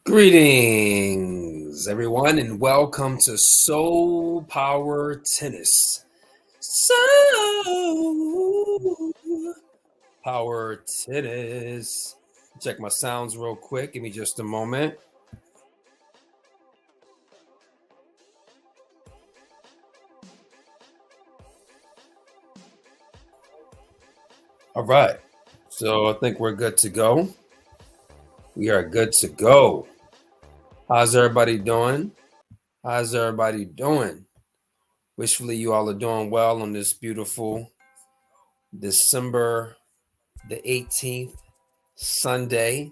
Greetings, everyone, and welcome to Soul Power Tennis. Soul Power Tennis. Check my sounds real quick. Give me just a moment. All right. So I think we're good to go. We are good to go. How's everybody doing? How's everybody doing? Wishfully you all are doing well on this beautiful December the 18th Sunday.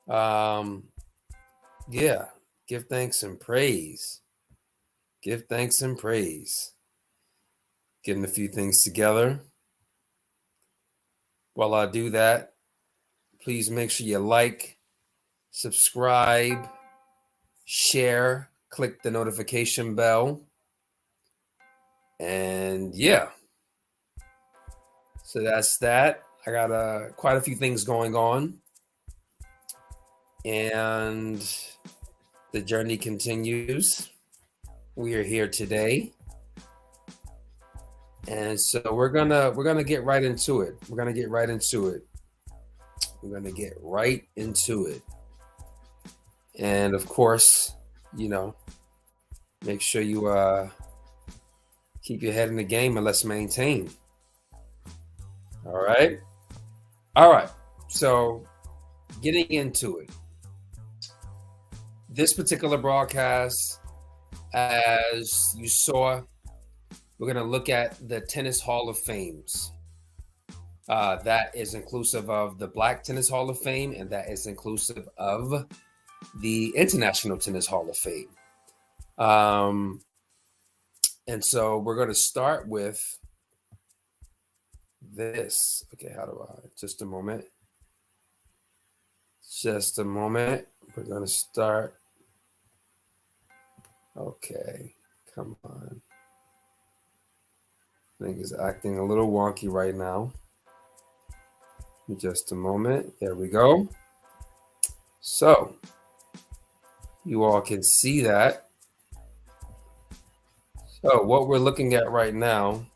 Yeah, give thanks and praise. Give thanks and praise. Getting a few things together. While I do that, please make sure you like, subscribe, share, click the notification bell. And yeah, so that's that. I got quite a few things going on. And the journey continues. We are here today. And so we're gonna get right into it. We're gonna get right into it. And of course, make sure you keep your head in the game and let's maintain. All right. So getting into it. This particular broadcast, as you saw, we're going to look at the Tennis Hall of Fames. That is inclusive of the Black Tennis Hall of Fame, and that is inclusive of the International Tennis Hall of Fame. And so we're going to start with this. Okay, how do I? Just a moment. We're going to start. Okay, come on. Thing is acting a little wonky right now. Just a moment. There we go. So you all can see that. So what we're looking at right now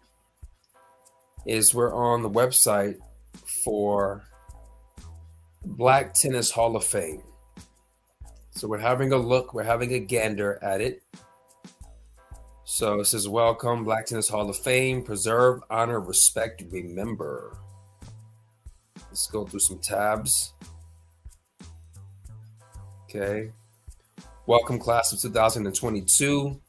is we're on the website for Black Tennis Hall of Fame. So we're having a look, we're having a gander at it. So it says, welcome, Black Tennis Hall of Fame, preserve, honor, respect, remember. Let's go through some tabs. Okay. Welcome, class of 2022.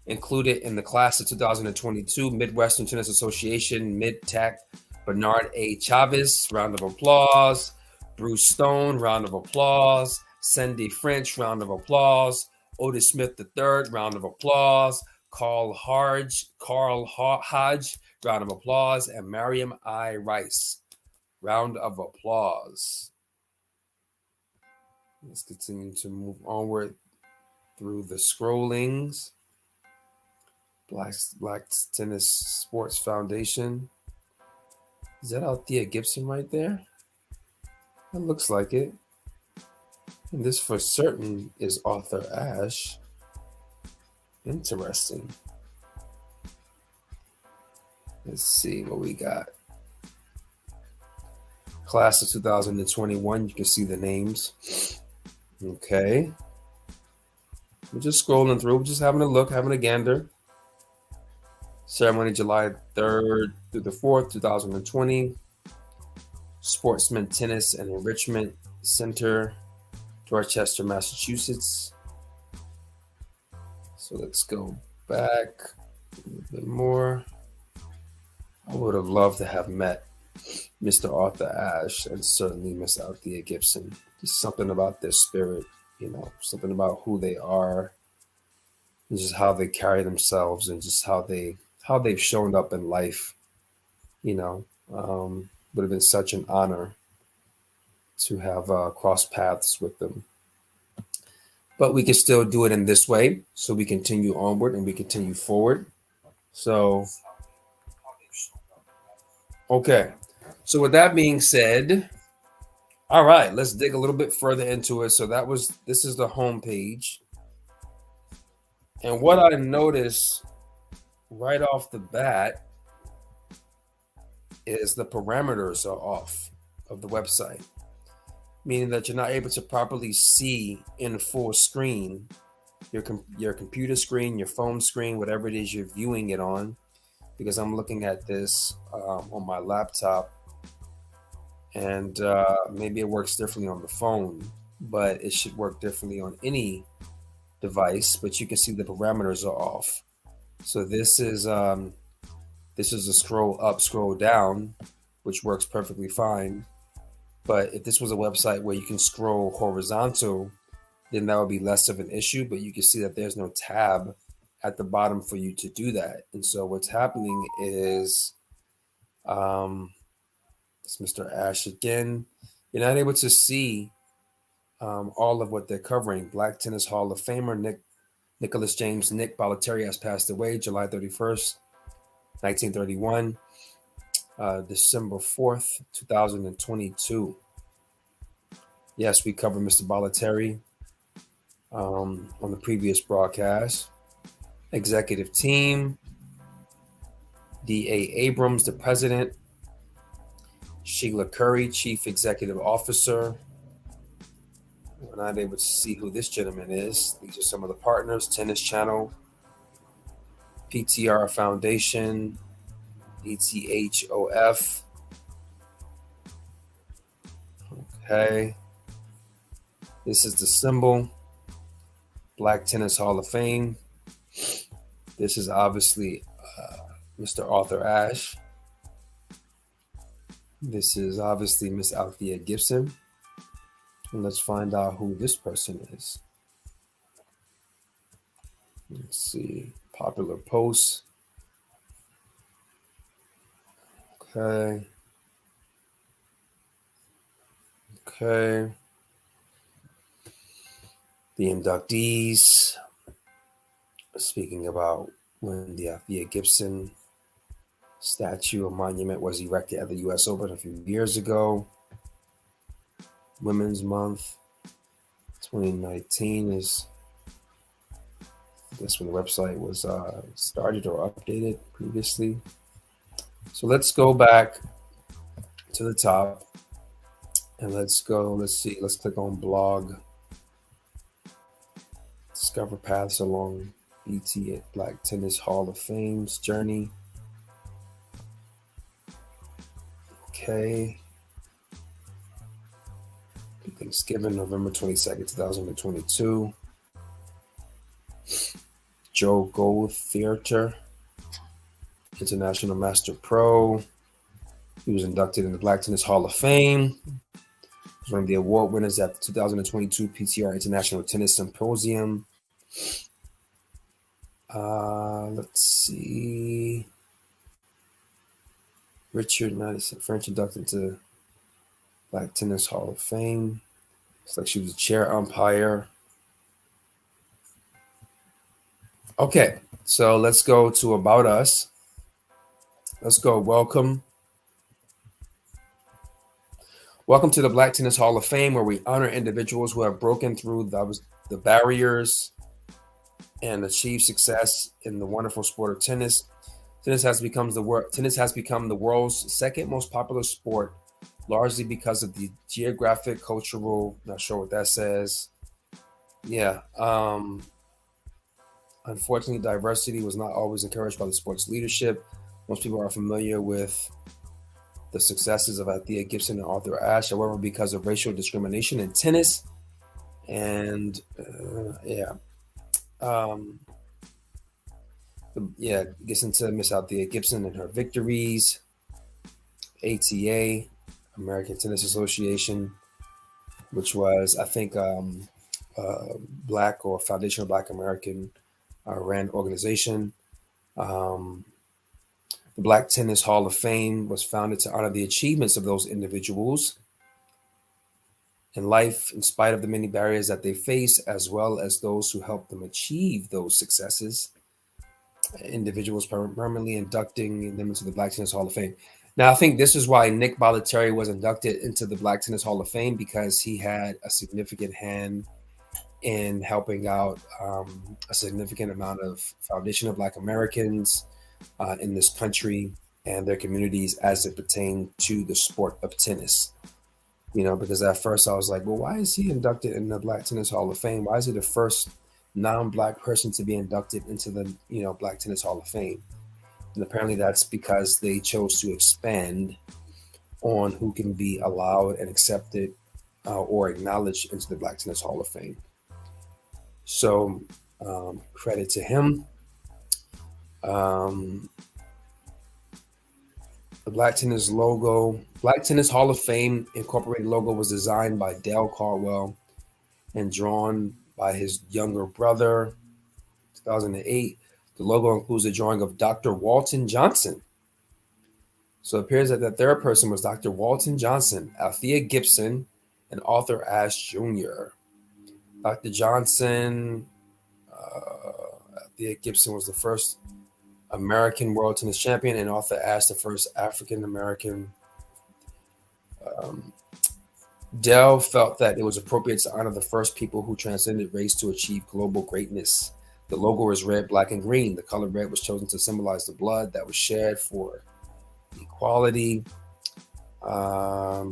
Included in the class of 2022, Midwestern Tennis Association, Mid-Tac, Bernard A. Chavez, round of applause. Bruce Stone, round of applause. Cindy French, round of applause. Otis Smith III, round of applause. Carl Hodge, round of applause. And Mariam I. Rice, round of applause. Let's continue to move onward through the scrollings. Black Tennis Sports Foundation. Is that Althea Gibson right there? That looks like it. And this for certain is Arthur Ashe. Interesting. Let's see what we got. Class of 2021. You can see the names. Okay. We're just scrolling through. We're just having a look, having a gander. Ceremony July 3rd through the 4th, 2020. Sportsman Tennis and Enrichment Center, Dorchester, Massachusetts. So let's go back a little bit more. I would have loved to have met Mr. Arthur Ashe and certainly Miss Althea Gibson. Just something about their spirit, something about who they are, and just how they carry themselves, and just how they've shown up in life. Would have been such an honor to have crossed paths with them. But we can still do it in this way. So we continue onward and we continue forward. So, okay. So with that being said, All right, let's dig a little bit further into it. So this is the home page. And what I noticed right off the bat is the parameters are off of the website, meaning that you're not able to properly see in full screen your computer screen, your phone screen, whatever it is you're viewing it on. Because I'm looking at this on my laptop, and maybe it works differently on the phone, but it should work differently on any device. But you can see the parameters are off. So this is a scroll up, scroll down, which works perfectly fine. But if this was a website where you can scroll horizontal, then that would be less of an issue. But you can see that there's no tab at the bottom for you to do that. And so what's happening is, it's Mr. Ash again. You're not able to see all of what they're covering. Black Tennis Hall of Famer Nicholas James Nick Bollettieri has passed away July 31st, 1931, December 4th, 2022. Yes, we covered Mr. Bollettieri on the previous broadcast. Executive team, D.A. Abrams, the president, Sheila Curry, chief executive officer. We're not able to see who this gentleman is. These are some of the partners: Tennis Channel, PTR Foundation, ETHOF. Okay. This is the symbol, Black Tennis Hall of Fame. This is obviously Mr. Arthur Ashe. This is obviously Miss Althea Gibson. And let's find out who this person is. Let's see. Popular posts. Okay. Okay. The inductees. Speaking about when the Althea Gibson statue or monument was erected at the U.S. Open a few years ago. Women's Month 2019 is, I guess, when the website was started or updated previously. So let's go back to the top and let's see, let's click on blog. Discover paths along BT at Black Tennis Hall of Fame's journey. Okay. Thanksgiving, November 22nd, 2022. Joe Gold Theater, International Master Pro. He was inducted in the Black Tennis Hall of Fame. He was one of the award winners at the 2022 PTR International Tennis Symposium. Let's see. Richard Madison French inducted to Black Tennis Hall of Fame. Looks like she was a chair umpire. Okay, so let's go to About Us. Let's go. Welcome. Welcome to the Black Tennis Hall of Fame, where we honor individuals who have broken through the barriers and achieved success in the wonderful sport of tennis. Tennis has become the world's second most popular sport, largely because of the geographic, cultural, not sure what that says. Yeah. Unfortunately, diversity was not always encouraged by the sport's leadership. Most people are familiar with the successes of Althea Gibson and Arthur Ashe. However, because of racial discrimination in tennis, and gets into Miss Althea Gibson and her victories. ATA, American Tennis Association, which was, I think, Black or Foundation of Black American ran organization. The Black Tennis Hall of Fame was founded to honor the achievements of those individuals in life, in spite of the many barriers that they face, as well as those who helped them achieve those successes. Individuals permanently inducting them into the Black Tennis Hall of Fame. Now, I think this is why Nick Bollettieri was inducted into the Black Tennis Hall of Fame, because he had a significant hand in helping out a significant amount of foundation of Black Americans in this country and their communities as it pertained to the sport of tennis. Because at first I was like, well, why is he inducted in the Black Tennis Hall of Fame? Why is he the first non-Black person to be inducted into the Black Tennis Hall of Fame? And apparently that's because they chose to expand on who can be allowed and accepted or acknowledged into the Black Tennis Hall of Fame. So credit to him. The Black Tennis Hall of Fame Incorporated logo was designed by Dale Caldwell and drawn by his younger brother. 2008. The logo includes a drawing of Dr. Walton Johnson. So it appears that the third person was Dr. Walton Johnson, Althea Gibson, and Arthur Ashe Jr. Dr. Johnson, Althea Gibson was the first American world tennis champion, and Arthur Ashe the first African American. Dell felt that it was appropriate to honor the first people who transcended race to achieve global greatness. The logo is red, black, and green. The color red was chosen to symbolize the blood that was shed for equality. I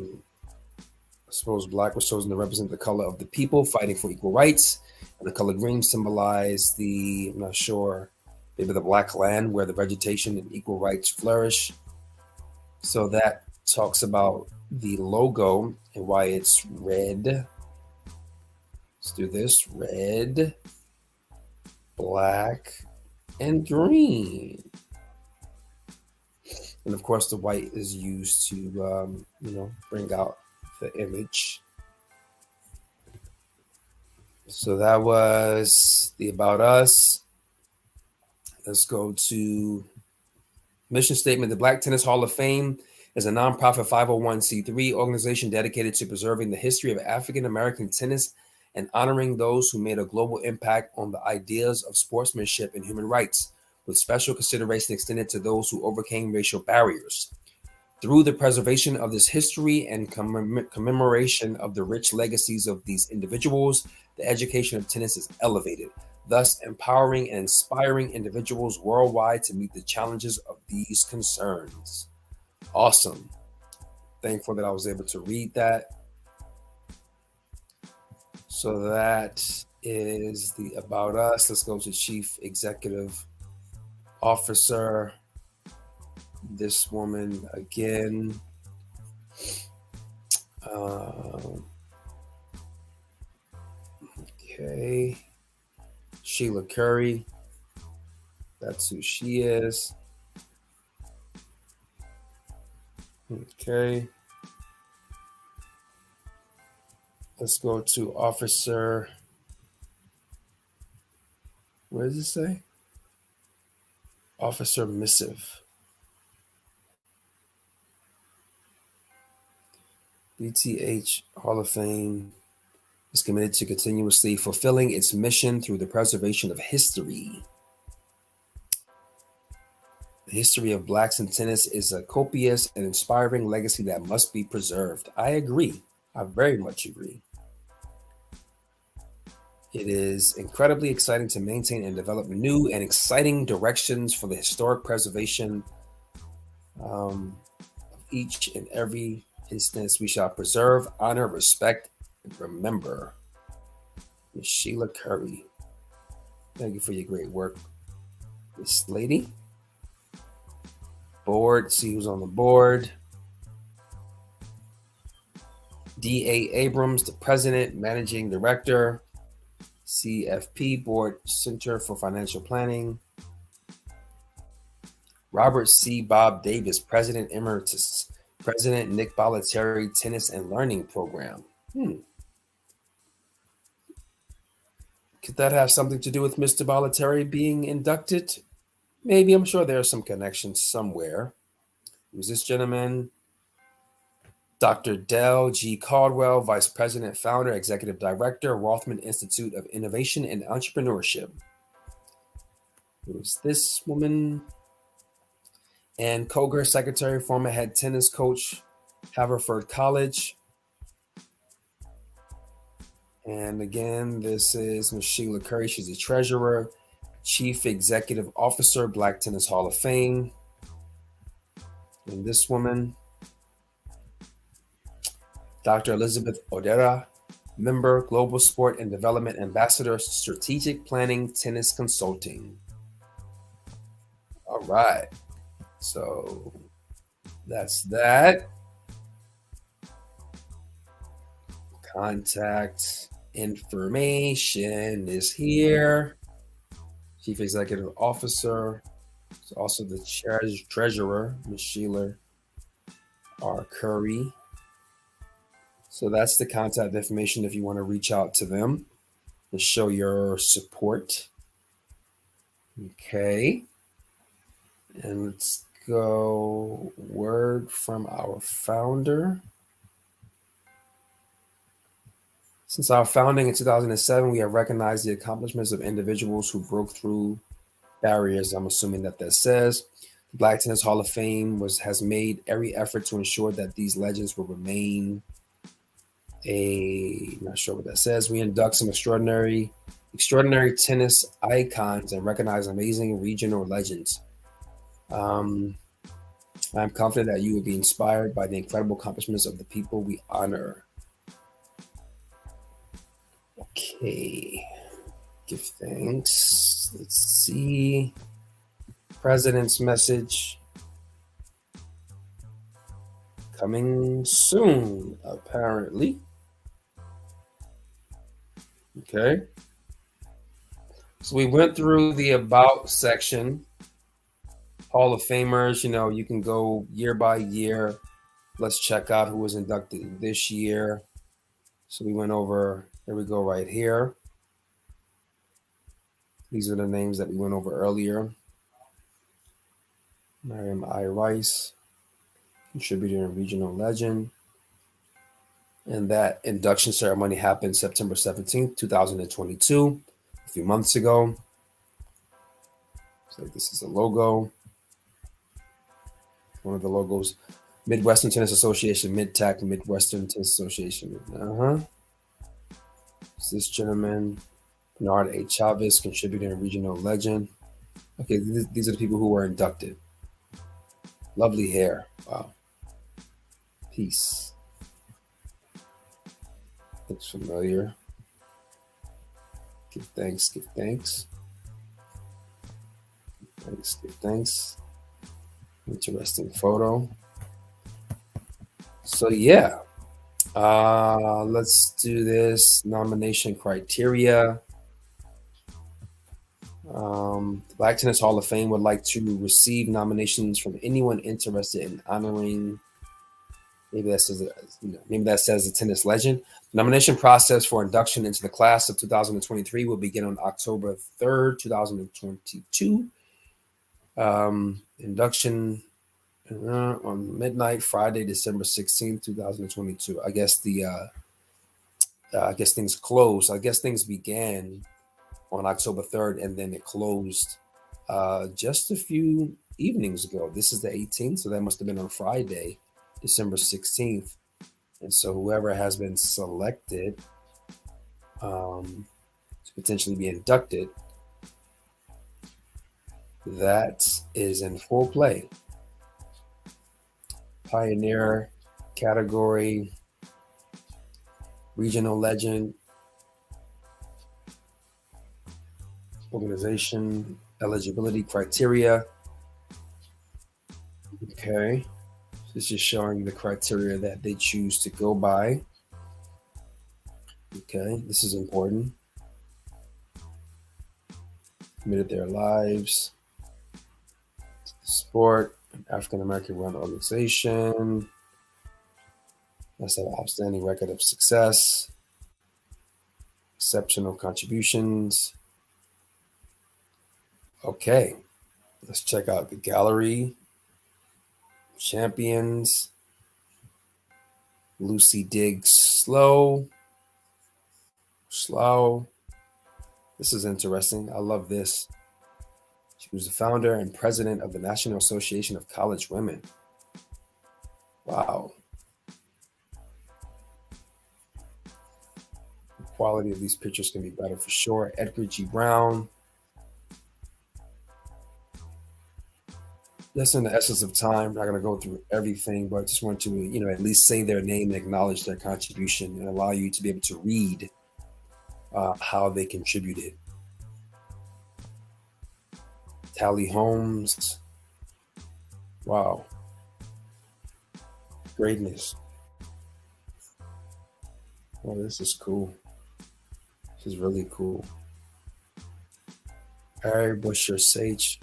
suppose black was chosen to represent the color of the people fighting for equal rights. And the color green symbolized I'm not sure, maybe the black land where the vegetation and equal rights flourish. So that talks about the logo and why it's red. Let's do this. Red, black, and green. And of course, the white is used to, bring out the image. So that was the About Us. Let's go to mission statement. The Black Tennis Hall of Fame is a nonprofit 501c3 organization dedicated to preserving the history of African American tennis and honoring those who made a global impact on the ideas of sportsmanship and human rights, with special consideration extended to those who overcame racial barriers. Through the preservation of this history and commemoration of the rich legacies of these individuals, the education of tennis is elevated, thus empowering and inspiring individuals worldwide to meet the challenges of these concerns. Awesome. Thankful that I was able to read that. So that is the About Us. Let's go to Chief Executive Officer. This woman again. Okay. Sheila Curry. That's who she is. Okay. Let's go to Officer. What does it say? Officer Missive. BTH Hall of Fame is committed to continuously fulfilling its mission through the preservation of history. The history of blacks in tennis is a copious and inspiring legacy that must be preserved. I agree. I very much agree. It is incredibly exciting to maintain and develop new and exciting directions for the historic preservation of each and every instance. We shall preserve, honor, respect, and remember. Ms. Sheila Curry. Thank you for your great work, Miss Lady. Board, see who's on the board. D.A. Abrams, the president, managing director. CFP, Board Center for Financial Planning. Robert C. Bob Davis, President Emeritus. President Nick Bollettieri, Tennis and Learning Program. Could that have something to do with Mr. Bollettieri being inducted? Maybe. I'm sure there's some connection somewhere. Who's this gentleman? Dr. Dell G. Caldwell, Vice President, Founder, Executive Director, Rothman Institute of Innovation and Entrepreneurship. Who's this woman? And Koger secretary, former head tennis coach, Haverford College. And again, this is Ms. Sheila Curry. She's the treasurer, chief executive officer, Black Tennis Hall of Fame. And this woman, Dr. Elizabeth Odera, member, Global Sport and Development Ambassador, Strategic Planning, Tennis Consulting. All right. So that's that. Contact information is here. Chief Executive Officer. It's also the treasurer, Ms. Sheila R. Curry. So that's the contact information if you want to reach out to them and show your support. Okay. And let's go word from our founder. Since our founding in 2007, we have recognized the accomplishments of individuals who broke through barriers. I'm assuming that says. The Black Tennis Hall of Fame has made every effort to ensure that these legends will remain not sure what that says. We induct some extraordinary tennis icons and recognize amazing regional legends. I'm confident that you will be inspired by the incredible accomplishments of the people we honor. Okay. Give thanks. Let's see. President's message. Coming soon, apparently. Okay. So we went through the About section. Hall of Famers, you can go year by year. Let's check out who was inducted this year. So we went over, here we go right here. These are the names that we went over earlier. Miriam I. Rice, contributor and regional legend. And that induction ceremony happened September 17th, 2022, a few months ago. So this is a logo. One of the logos. Midwestern Tennis Association, MidTech, Midwestern Tennis Association. It's this gentleman, Bernard A. Chavez, contributor and regional legend. Okay, these are the people who were inducted. Lovely hair. Wow. Peace. Looks familiar. Give thanks, give thanks. Give thanks. Interesting photo. So yeah. Let's do this nomination criteria. The Black Tennis Hall of Fame would like to receive nominations from anyone interested in honoring. Maybe that says a tennis legend. The nomination process for induction into the class of 2023 will begin on October 3rd, 2022. Induction on midnight, Friday, December 16th, 2022. I guess things closed. I guess things began on October 3rd and then it closed just a few evenings ago. This is the 18th, so that must have been on Friday, December 16th. And so whoever has been selected to potentially be inducted, that is in full play. Pioneer category, regional legend, organization, eligibility criteria. Okay. This is showing the criteria that they choose to go by. Okay, this is important. Committed their lives to the sport, an African American run organization. Must have an outstanding record of success, exceptional contributions. Okay, let's check out the gallery. Champions. Lucy Diggs Slow. This is interesting. I love this. She was the founder and president of the National Association of College Women. Wow. The quality of these pictures can be better for sure. Edgar G. Brown. That's in the essence of time. I'm not going to go through everything, but I just want to, at least say their name and acknowledge their contribution and allow you to be able to read how they contributed. Tally Holmes. Wow. Greatness. Oh, this is cool. This is really cool. Harry Busher Sage,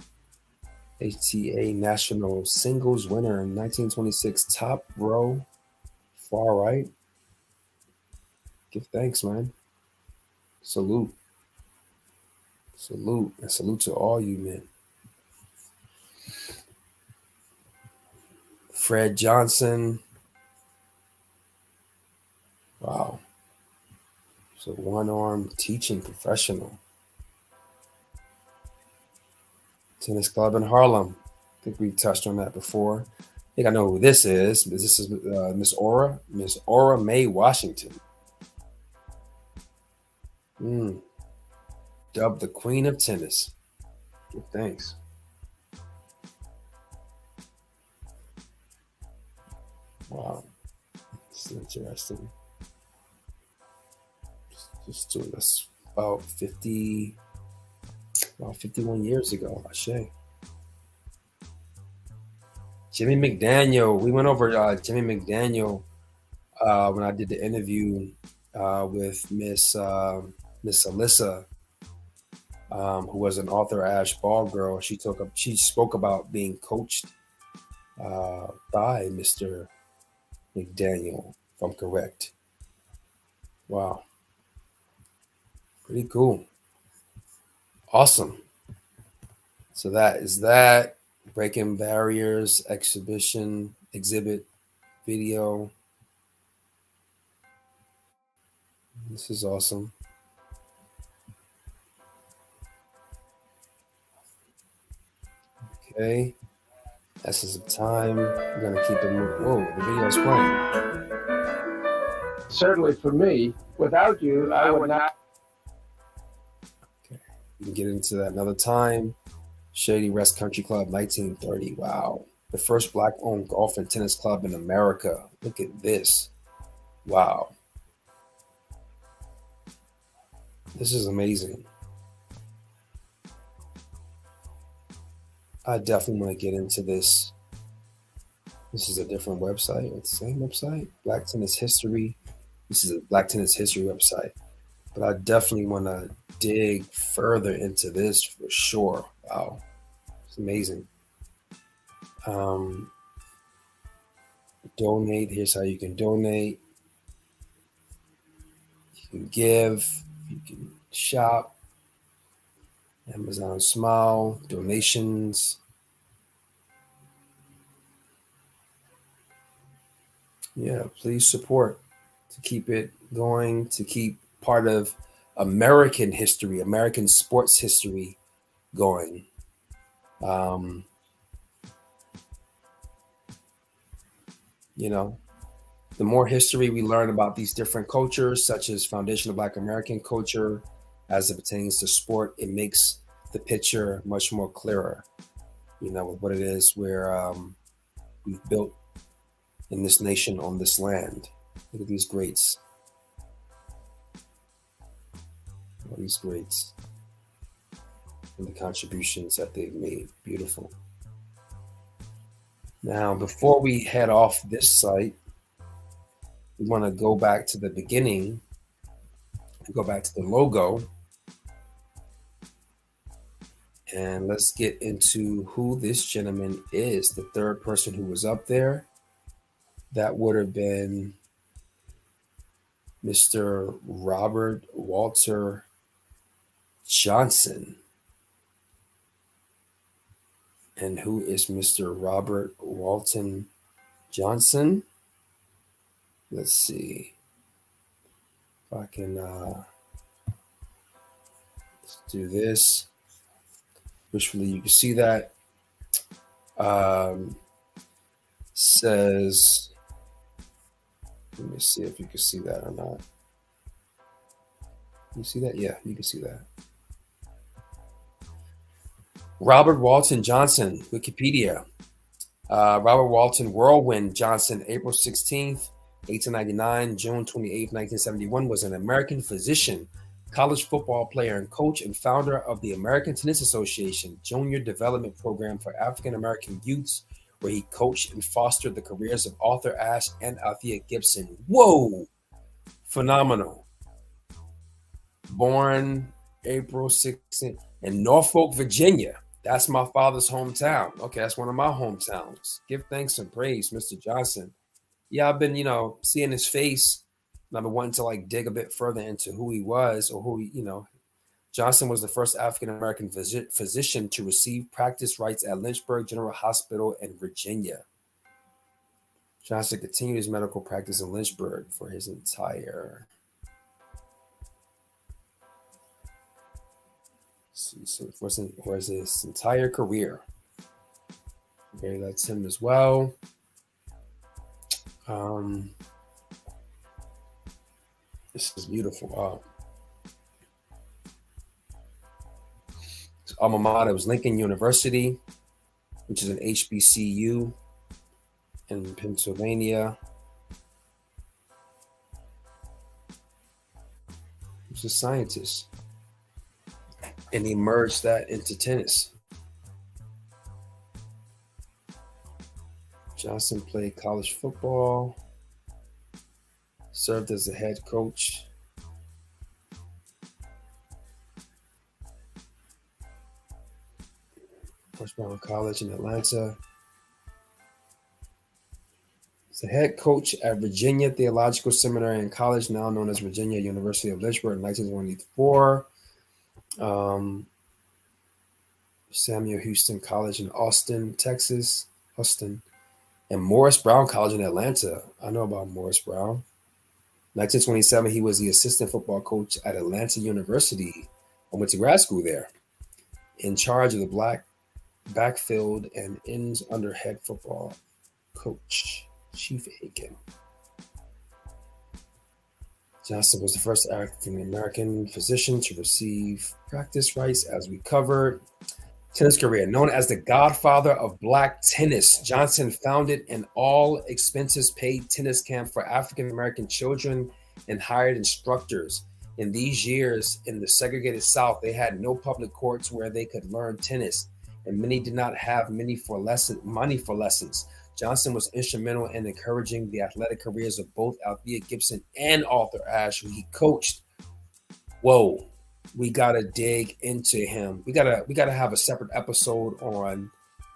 HTA National Singles winner in 1926, top row, far right. Give thanks, man. Salute. Salute. And salute to all you men. Fred Johnson. Wow. So one-arm teaching professional. Tennis club in Harlem. I think we touched on that before. I think I know who this is. This is Miss Aura Mae Washington. Dubbed the Queen of Tennis. Give thanks. Wow. This is interesting. Just doing this about 51 years ago, Ashe. Jimmy McDaniel. We went over Jimmy McDaniel when I did the interview with Miss Alyssa, who was an author Ash Ball girl. She spoke about being coached by Mr. McDaniel, if I'm correct. Wow. Pretty cool. Awesome. So that is that. Breaking Barriers exhibit video. This is awesome. Okay. Essence of time. We're going to keep it moving. Whoa, the video's playing. Certainly for me, without you, I would not. Okay. We can get into that another time. Shady Rest Country Club, 1930. Wow. The first black-owned golf and tennis club in America. Look at this. Wow. This is amazing. I definitely want to get into this. This is a different website. It's the same website. Black Tennis History. This is a Black Tennis History website. But I definitely want to dig further into this for sure. Wow. It's amazing. Donate. Here's how you can donate. You can give. You can shop. Amazon Smile. Donations. Yeah, please support to keep it going, to keep part of American history, American sports history going. The more history we learn about these different cultures, such as foundational Black American culture, as it pertains to sport, it makes the picture much more clearer, with what it is we've built in this nation on this land. Look at these greats. All these greats and the contributions that they've made. Beautiful. Now, before we head off this site, we want to go back to the beginning, go back to the logo, and let's get into who this gentleman is. The third person who was up there, that would have been Mr. Robert Walter Johnson. And who is Mr. Robert Walton Johnson? Let's see if I can let's do this. Wishfully, you can see that. Um, says, let me see if you can see that or not. You see that? Yeah, you can see that. Robert Walton Johnson, Wikipedia. Robert Walton Whirlwind Johnson, April 16th, 1899, June 28th, 1971, was an American physician, college football player, and coach, and founder of the American Tennis Association Junior Development Program for African American youths, where he coached and fostered the careers of Arthur Ashe and Althea Gibson. Whoa! Phenomenal. Born April 16th in Norfolk, Virginia. That's my father's hometown. Okay, that's one of my hometowns. Give thanks and praise, Mr. Johnson. Yeah, I've been, seeing his face, and I've been wanting to like dig a bit further into who he was or who Johnson was the first African American physician to receive practice rights at Lynchburg General Hospital in Virginia. Johnson continued his medical practice in Lynchburg for his entire. So for his entire career. Okay, that's him as well. This is beautiful. Wow. His alma mater was Lincoln University, which is an HBCU in Pennsylvania. He was a scientist, and he merged that into tennis. Johnson played college football, served as the head coach. Brown College in Atlanta. He's the head coach at Virginia Theological Seminary and College, now known as Virginia University of Lynchburg, in 1924. Samuel Houston College in Austin, Texas. And Morris Brown College in Atlanta. I know about Morris Brown. 1927, he was the assistant football coach at Atlanta University. I went to grad school there. In charge of the black backfield and ends under head football coach, Chief Aiken. Johnson was the first African American physician to receive practice rights, as we covered. Tennis career. Known as the godfather of black tennis, Johnson founded an all expenses paid tennis camp for African American children and hired instructors. In these years, in the segregated South, they had no public courts where they could learn tennis, and many did not have money for lessons. Johnson was instrumental in encouraging the athletic careers of both Althea Gibson and Arthur Ashe, who he coached. Whoa. We gotta dig into him. We gotta have a separate episode on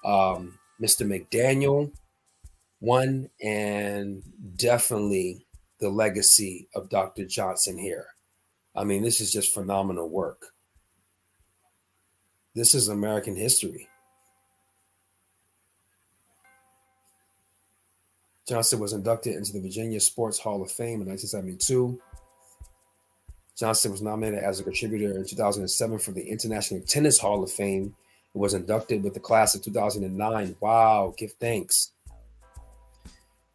Mr. McDaniel, one, and definitely the legacy of Dr. Johnson here. I mean, this is just phenomenal work. This is American history. Johnson was inducted into the Virginia Sports Hall of Fame in 1972. Johnson was nominated as a contributor in 2007 for the International Tennis Hall of Fame and was inducted with the class of 2009. Wow, give thanks.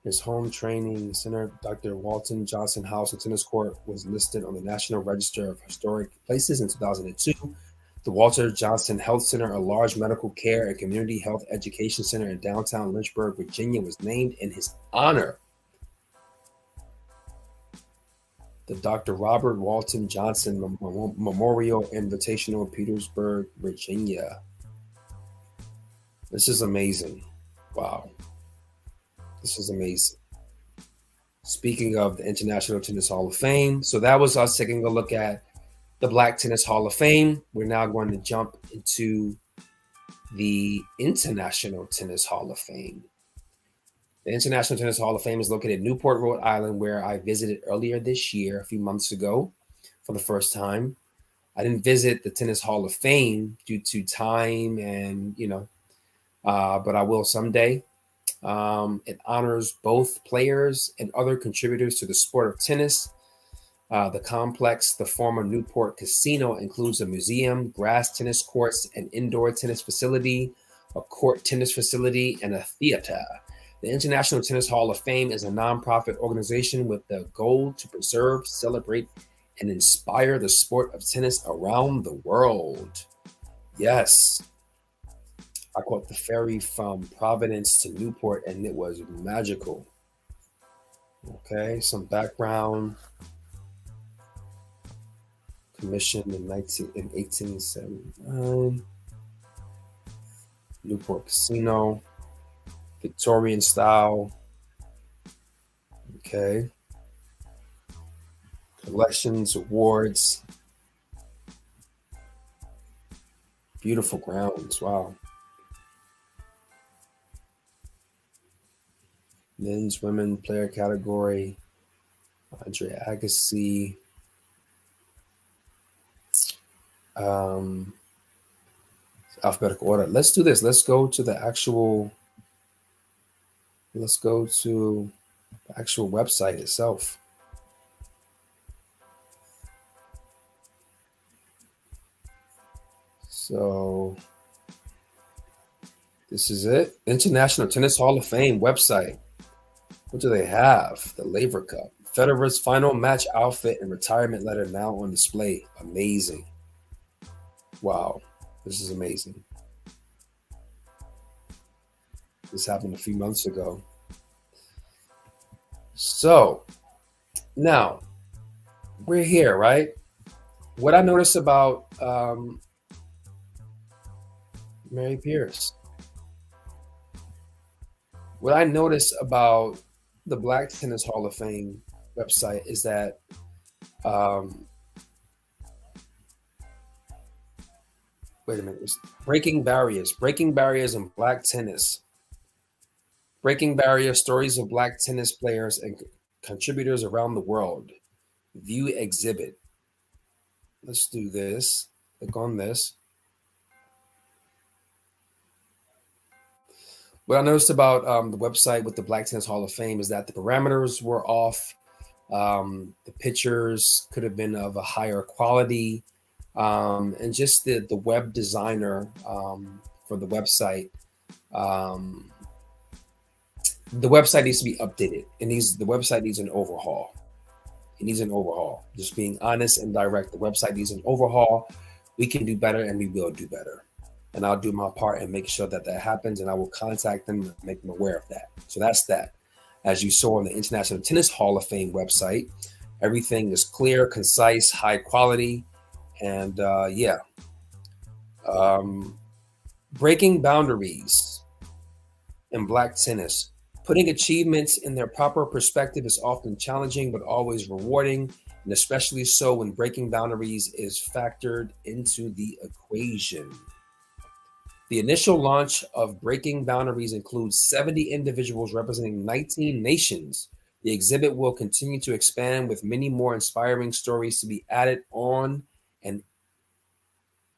His home training center, Dr. Walton Johnson House and Tennis Court, was listed on the National Register of Historic Places in 2002. The Walter Johnson Health Center, a large medical care and community health education center in downtown Lynchburg, Virginia, was named in his honor. The Dr. Robert Walton Johnson Memorial Invitational, Petersburg, Virginia. This is amazing. Wow. This is amazing. Speaking of the International Tennis Hall of Fame, so that was us taking a look at the Black Tennis Hall of Fame. We're now going to jump into the International Tennis Hall of Fame. The International Tennis Hall of Fame is located in Newport, Rhode Island, where I visited earlier this year, a few months ago, for the first time. I didn't visit the Tennis Hall of Fame due to time and, but I will someday. It honors both players and other contributors to the sport of tennis. The complex, the former Newport Casino, includes a museum, grass tennis courts, an indoor tennis facility, a court tennis facility, and a theater. The International Tennis Hall of Fame is a nonprofit organization with the goal to preserve, celebrate, and inspire the sport of tennis around the world. Yes, I caught the ferry from Providence to Newport, and it was magical. Okay, some background. Commissioned in 1879. Newport Casino, Victorian style. Okay. Collections, awards, beautiful grounds. Wow. Men's, women player category. Andre Agassi. Alphabetical order. Let's do this. Let's go to the actual. Let's go to the actual website itself. So this is it. International Tennis Hall of Fame website. What do they have? The Laver Cup. Federer's final match outfit and retirement letter now on display. Amazing. Wow. This is amazing. This happened a few months ago. So now we're here, right? What I noticed about Mary Pierce. What I noticed about the Black Tennis Hall of Fame website is that wait a minute, it's breaking barriers in Black tennis, breaking barriers, stories of Black tennis players and contributors around the world. View exhibit. Let's do this. Click on this. What I noticed about the website with the Black Tennis Hall of Fame is that the parameters were off. The pictures could have been of a higher quality. And just the web designer for the website needs to be updated. The website needs an overhaul. It needs an overhaul. Just being honest and direct. The website needs an overhaul. We can do better, and we will do better. And I'll do my part and make sure that happens. And I will contact them and make them aware of that. So that's that. As you saw on the International Tennis Hall of Fame website, everything is clear, concise, high quality, and breaking boundaries in Black tennis. Putting achievements in their proper perspective is often challenging, but always rewarding, and especially so when breaking boundaries is factored into the equation. The initial launch of Breaking Boundaries includes 70 individuals representing 19 nations. The exhibit will continue to expand with many more inspiring stories to be added on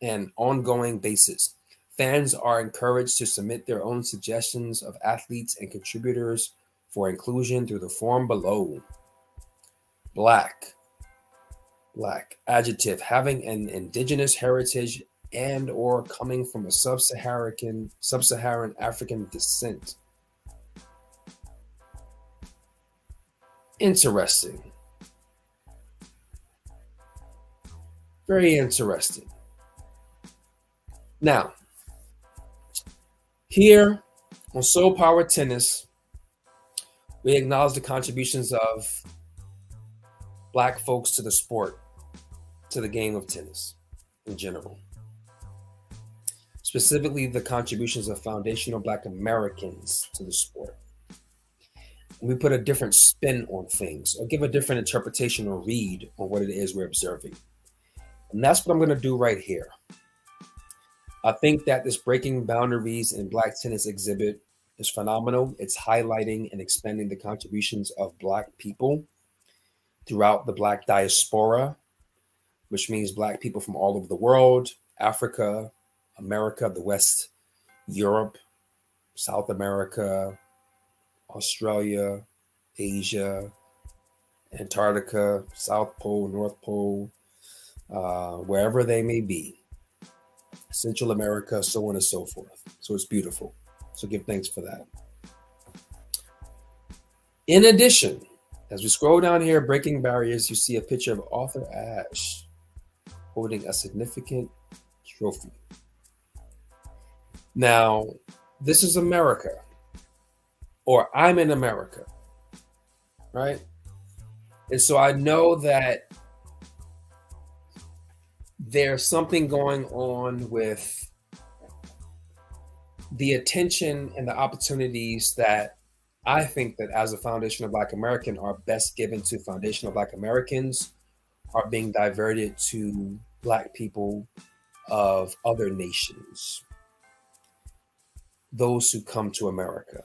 an ongoing basis. Fans are encouraged to submit their own suggestions of athletes and contributors for inclusion through the form below. Black. Adjective, having an indigenous heritage and or coming from a sub-Saharan African descent. Interesting. Very interesting. Now, here on Soul Power Tennis, we acknowledge the contributions of Black folks to the sport, to the game of tennis in general. Specifically, the contributions of foundational Black Americans to the sport. And we put a different spin on things, or give a different interpretation or read on what it is we're observing. And that's what I'm going to do right here. I think that this Breaking Boundaries in Black Tennis exhibit is phenomenal. It's highlighting and expanding the contributions of Black people throughout the Black diaspora, which means Black people from all over the world, Africa, America, the West, Europe, South America, Australia, Asia, Antarctica, South Pole, North Pole, wherever they may be, Central America, so on and so forth. So it's beautiful. So give thanks for that. In addition, as we scroll down here, breaking barriers, you see a picture of Arthur Ashe holding a significant trophy. Now, this is America, or I'm in America, right? And so I know that there's something going on with the attention and the opportunities that I think that as a foundational Black American are best given to foundational Black Americans are being diverted to Black people of other nations, those who come to America.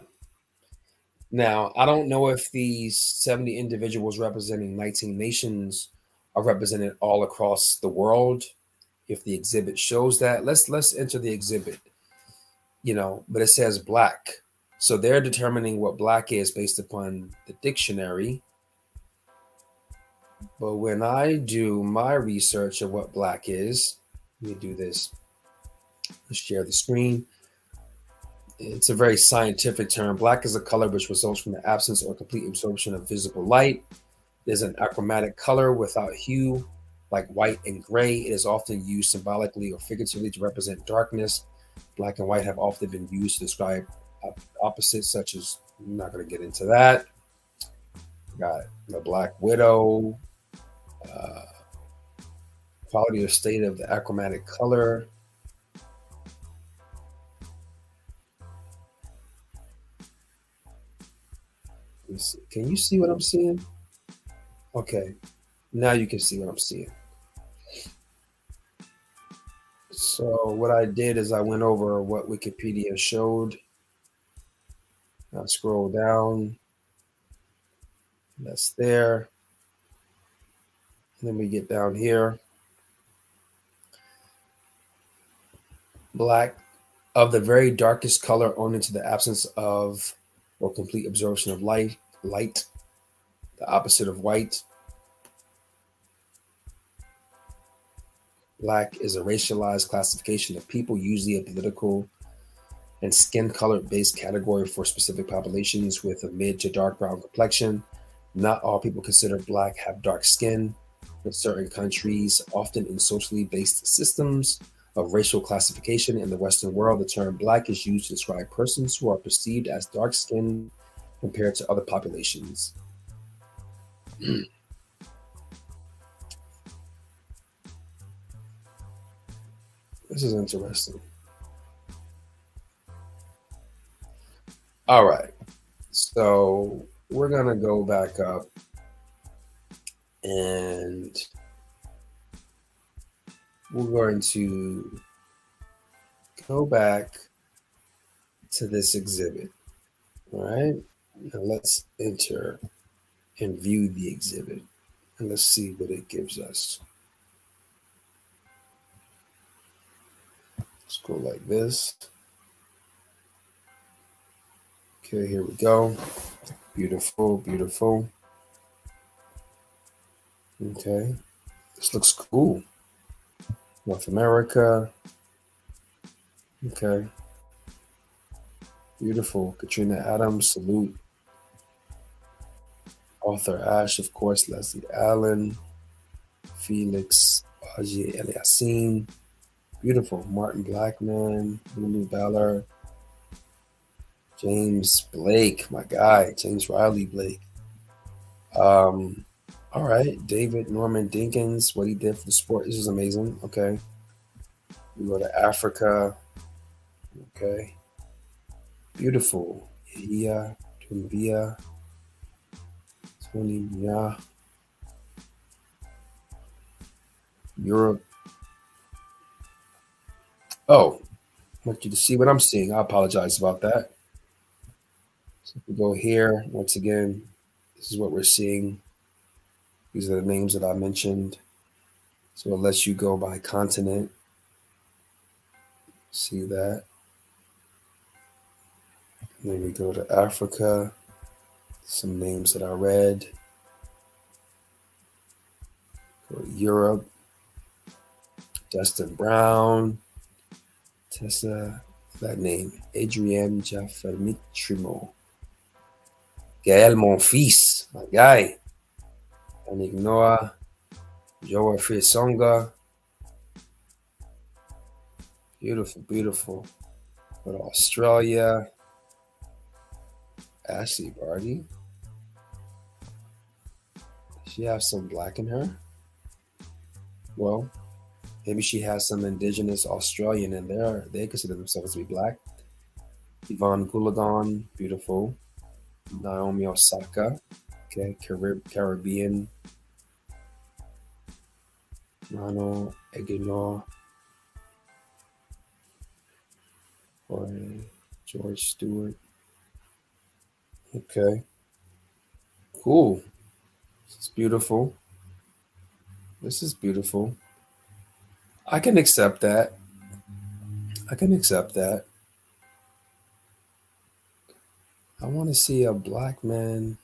Now, I don't know if these 70 individuals representing 19 nations are represented all across the world. If the exhibit shows that, let's enter the exhibit. But it says Black. So they're determining what Black is based upon the dictionary. But when I do my research of what Black is, let me do this. Let's share the screen. It's a very scientific term. Black is a color which results from the absence or complete absorption of visible light. It is an achromatic color without hue, like white and gray. It is often used symbolically or figuratively to represent darkness. Black and white have often been used to describe opposites, such as, I'm not going to get into that. Got the Black Widow, quality or state of the achromatic color. Can you see what I'm seeing? Okay, now you can see what I'm seeing. So what I did is I went over what Wikipedia showed. I scroll down. That's there. And then we get down here. Black, of the very darkest color owing to the absence of or complete absorption of light, the opposite of white. Black is a racialized classification of people, usually a political and skin color based category for specific populations with a mid to dark brown complexion. Not all people considered Black have dark skin. In certain countries, often in socially based systems of racial classification in the Western world, the term Black is used to describe persons who are perceived as dark skinned compared to other populations. This is interesting. All right. So we're going to go back up and we're going to go back to this exhibit. All right. Now let's enter and view the exhibit and let's see what it gives us. Let's go like this. Okay, here we go. Beautiful, beautiful. Okay, this looks cool. North America. Okay. Beautiful. Katrina Adams, salute. Arthur Ashe, of course, Leslie Allen, Felix Auger-Aliassime. Beautiful. Martin Blackman, Lulu Ballard, James Blake, my guy, James Riley Blake. All right, David Norman Dinkins, what he did for the sport. This is amazing. Okay. We go to Africa. Okay. Beautiful. Yahia Doumbia, Tony Mia. Europe. Oh, I want you to see what I'm seeing. I apologize about that. So if we go here, once again, this is what we're seeing. These are the names that I mentioned. So it lets you go by continent. See that? And then we go to Africa. Some names that I read. For Europe, Dustin Brown, Tessa, that name, Adrienne Jaffamitrimo, Gael Monfils, my guy, Anik Noah, Joa Songa, beautiful, beautiful. But Australia, Ashley Barty, does she have some black in her? Well, maybe she has some indigenous Australian in there. They consider themselves to be black. Yvonne Goulagon, beautiful. Naomi Osaka, okay, Caribbean. Mano Aguilar, Jorge, George Stewart. Okay, cool. This is beautiful. This is beautiful. I can accept that. I can accept that. I want to see a black man.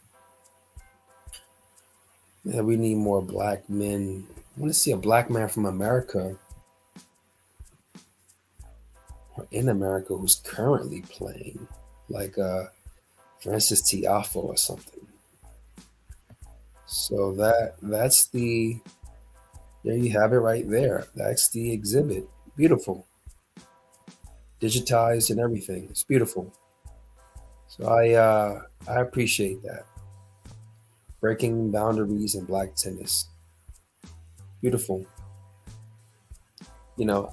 Yeah, we need more black men. I want to see a black man from America or in America who's currently playing, like Francis Tiafo or something. So that's the there you have it right there. That's the exhibit. Beautiful, digitized and everything. It's beautiful. So I appreciate that. Breaking boundaries in black tennis. Beautiful.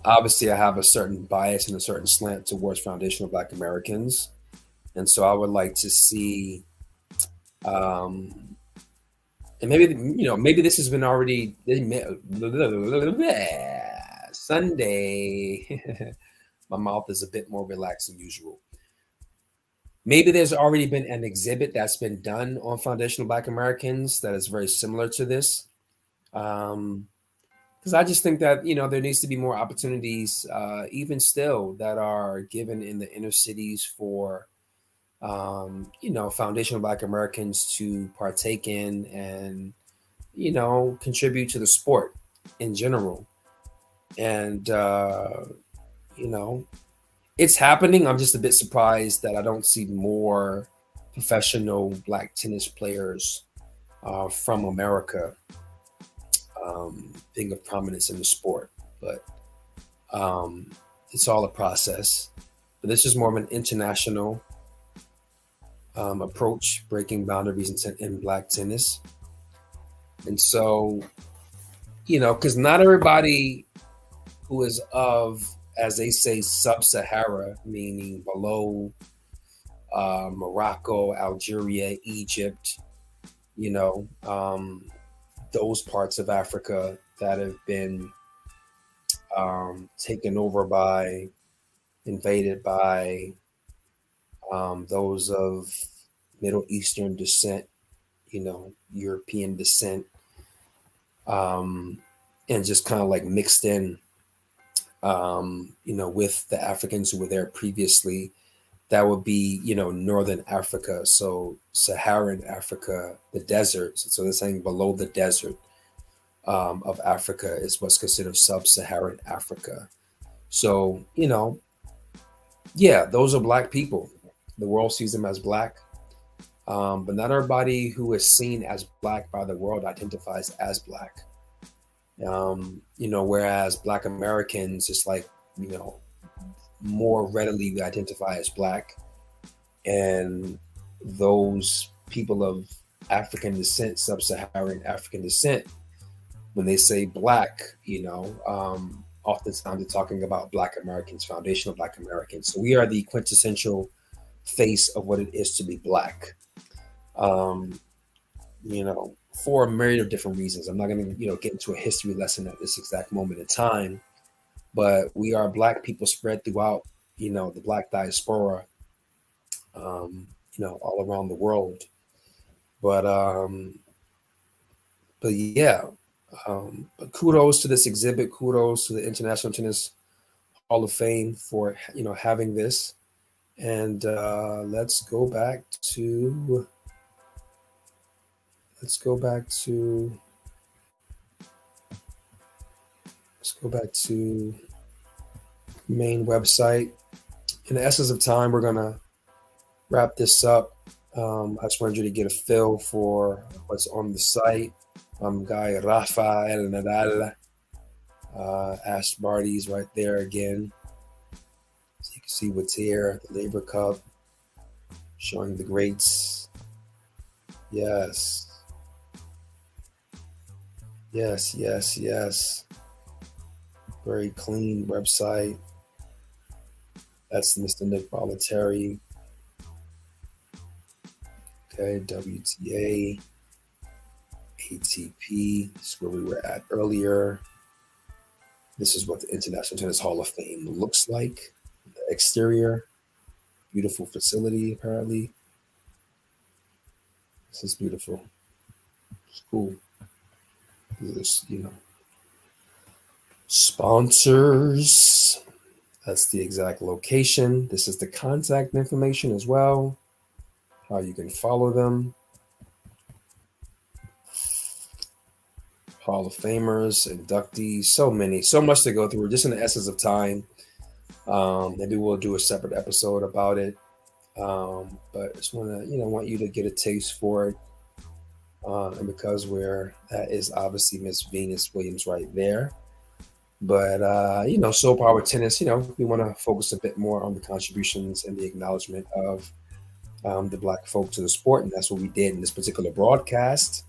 Obviously I have a certain bias and a certain slant towards foundational black Americans. And so I would like to see um and maybe this has been already Sunday. My mouth is a bit more relaxed than usual. Maybe there's already been an exhibit that's been done on foundational black Americans that is very similar to this. Because I just think that there needs to be more opportunities, even still, that are given in the inner cities for foundational black Americans to partake in and contribute to the sport in general. And you know it's happening. I'm just a bit surprised that I don't see more professional black tennis players from America being of prominence in the sport. But it's all a process. But this is more of an international approach, breaking boundaries in black tennis. And so, because not everybody who is of, as they say, sub-Sahara, meaning below Morocco, Algeria, Egypt, those parts of Africa that have been taken over by, invaded by those of Middle Eastern descent, European descent, and just kind of like mixed in, with the Africans who were there previously. That would be, Northern Africa. So Saharan Africa, the desert. So they're saying below the desert of Africa is what's considered sub-Saharan Africa. So, yeah, those are black people. The world sees them as black. But not everybody who is seen as black by the world identifies as black. Whereas black Americans, it's like, more readily identify as black. And those people of African descent, sub-Saharan African descent, when they say black, oftentimes they're talking about black Americans, foundational black Americans. So we are the quintessential face of what it is to be black. For a myriad of different reasons. I'm not going to, get into a history lesson at this exact moment in time, but we are black people spread throughout, the black diaspora, all around the world. But yeah, but kudos to this exhibit. Kudos to the International Tennis Hall of Fame for, having this. And let's go back to Let's go back to main website. In the essence of time, we're gonna wrap this up. I just wanted you to get a feel for what's on the site. Guy Rafael Nadal, Ash Barty's right there again. So you can see what's here, the Labor Cup, showing the greats. Yes. Yes, yes, yes. Very clean website. That's Mr. Nick Bollettieri. Okay, WTA, ATP. This is where we were at earlier. This is what the International Tennis Hall of Fame looks like. The exterior. Beautiful facility, apparently. This is beautiful. It's cool. This, sponsors. That's the exact location. This is the contact information as well. How you can follow them. Hall of Famers, inductees, so much to go through. Just in the essence of time. Maybe we'll do a separate episode about it. But I just want you to get a taste for it. And because that is obviously Miss Venus Williams right there. But, Soul Power Tennis, we want to focus a bit more on the contributions and the acknowledgement of the Black folk to the sport. And that's what we did in this particular broadcast.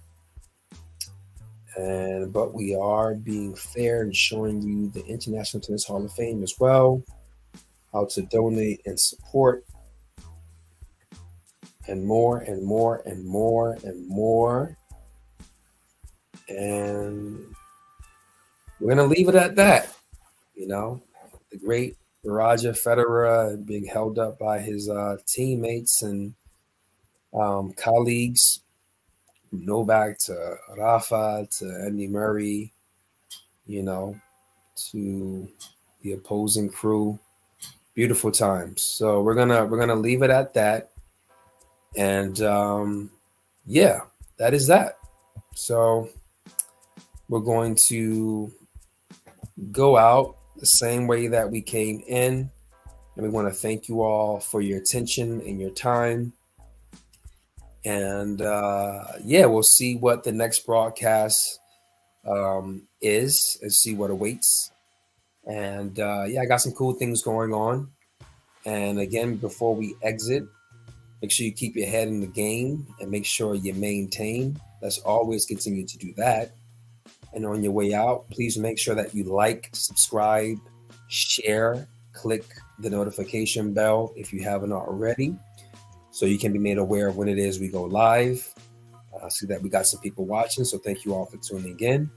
But we are being fair and showing you the International Tennis Hall of Fame as well, how to donate and support, and more and more and more and more. And we're going to leave it at that. The great Roger Federer being held up by his teammates and colleagues, from Novak to Rafa to Andy Murray, to the opposing crew. Beautiful times. So we're gonna leave it at that. And that is that. So we're going to go out the same way that we came in. And we want to thank you all for your attention and your time. And we'll see what the next broadcast is and see what awaits. And I got some cool things going on. And again, before we exit, make sure you keep your head in the game and make sure you maintain. Let's always continue to do that. And on your way out, please make sure that you like, subscribe, share, click the notification bell if you haven't already, so you can be made aware of when it is we go live. See that we got some people watching, so thank you all for tuning in.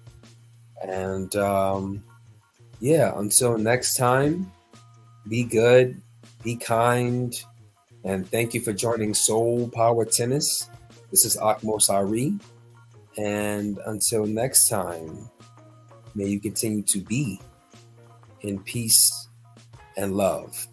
And until next time, be good, be kind, and thank you for joining Soul Power Tennis. This is Akmo Sari. And until next time, may you continue to be in peace and love.